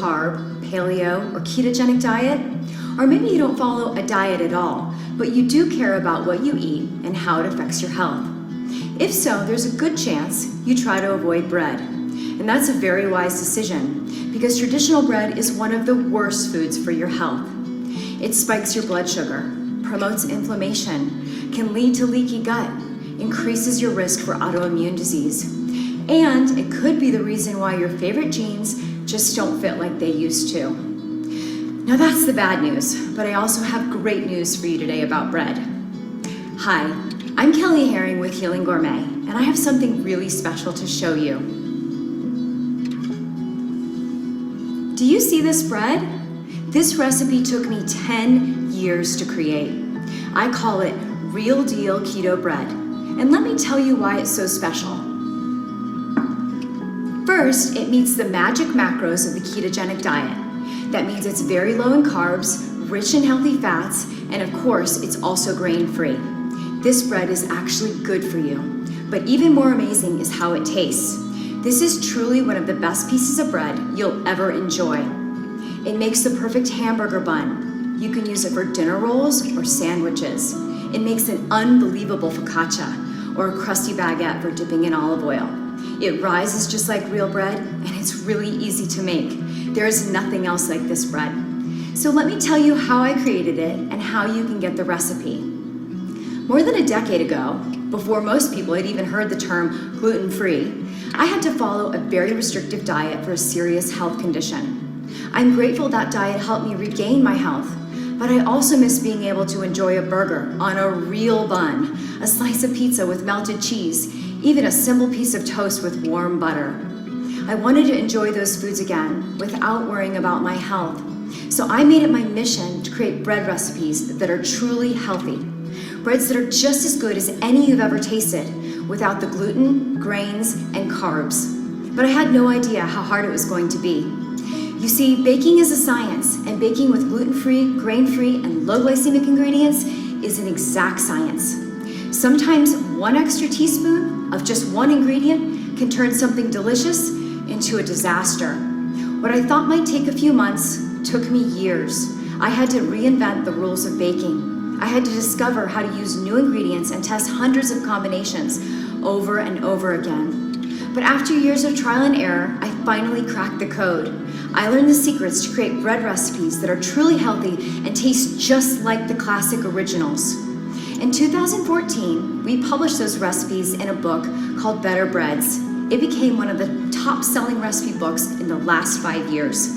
carb, paleo, or ketogenic diet? Or maybe you don't follow a diet at all, but you do care about what you eat and how it affects your health. If so, there's a good chance you try to avoid bread. And that's a very wise decision because traditional bread is one of the worst foods for your health. It spikes your blood sugar, promotes inflammation, can lead to leaky gut, increases your risk for autoimmune disease, and it could be the reason why your favorite jeans just don't fit like they used to. Now that's the bad news, but I also have great news for you today about bread. Hi, I'm Kelly Herring with Healing Gourmet, and I have something really special to show you. Do you see this bread? This recipe took me 10 years to create. I call it Real Deal Keto Bread, and let me tell you why it's so special. First, it meets the magic macros of the ketogenic diet. That means it's very low in carbs, rich in healthy fats, and of course, it's also grain-free. This bread is actually good for you, but even more amazing is how it tastes. This is truly one of the best pieces of bread you'll ever enjoy. It makes the perfect hamburger bun. You can use it for dinner rolls or sandwiches. It makes an unbelievable focaccia or a crusty baguette for dipping in olive oil. It rises just like real bread, and it's really easy to make. There is nothing else like this bread. So let me tell you how I created it and how you can get the recipe. More than a decade ago, before most people had even heard the term gluten-free, I had to follow a very restrictive diet for a serious health condition. I'm grateful that diet helped me regain my health, but I also miss being able to enjoy a burger on a real bun, a slice of pizza with melted cheese, even a simple piece of toast with warm butter. I wanted to enjoy those foods again without worrying about my health. So I made it my mission to create bread recipes that are truly healthy. Breads that are just as good as any you've ever tasted, without the gluten, grains, and carbs. But I had no idea how hard it was going to be. You see, baking is a science, and baking with gluten-free, grain-free, and low glycemic ingredients is an exact science. Sometimes one extra teaspoon of just one ingredient can turn something delicious into a disaster. What I thought might take a few months took me years. I had to reinvent the rules of baking. I had to discover how to use new ingredients and test hundreds of combinations over and over again. But after years of trial and error, I finally cracked the code. I learned the secrets to create bread recipes that are truly healthy and taste just like the classic originals. In 2014, we published those recipes in a book called Better Breads. It became one of the top-selling recipe books in the last 5 years.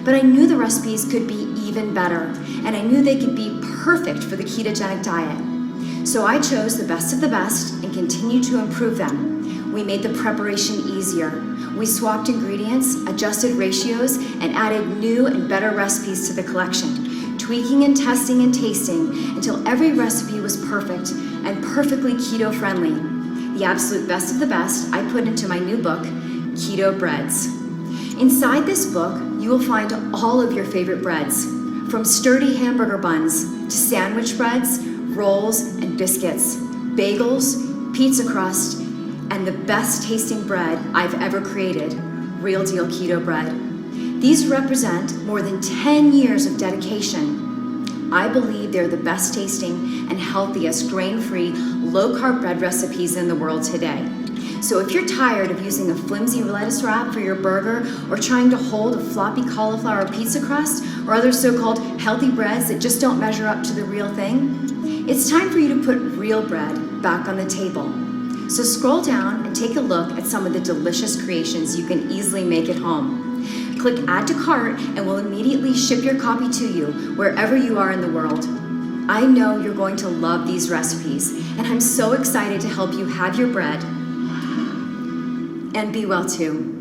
But I knew the recipes could be even better, and I knew they could be perfect for the ketogenic diet. So I chose the best of the best and continued to improve them. We made the preparation easier. We swapped ingredients, adjusted ratios, and added new and better recipes to the collection, tweaking and testing and tasting until every recipe was perfect and perfectly keto-friendly. The absolute best of the best I put into my new book, Keto Breads. Inside this book, you will find all of your favorite breads, from sturdy hamburger buns to sandwich breads, rolls, and biscuits, bagels, pizza crust, and the best tasting bread I've ever created, Real Deal Keto Bread. These represent more than 10 years of dedication. I believe they're the best tasting and healthiest grain-free, low-carb bread recipes in the world today. So if you're tired of using a flimsy lettuce wrap for your burger, or trying to hold a floppy cauliflower pizza crust, or other so-called healthy breads that just don't measure up to the real thing, it's time for you to put real bread back on the table. So scroll down and take a look at some of the delicious creations you can easily make at home. Click Add to Cart and we'll immediately ship your copy to you wherever you are in the world. I know you're going to love these recipes, and I'm so excited to help you have your bread and be well too.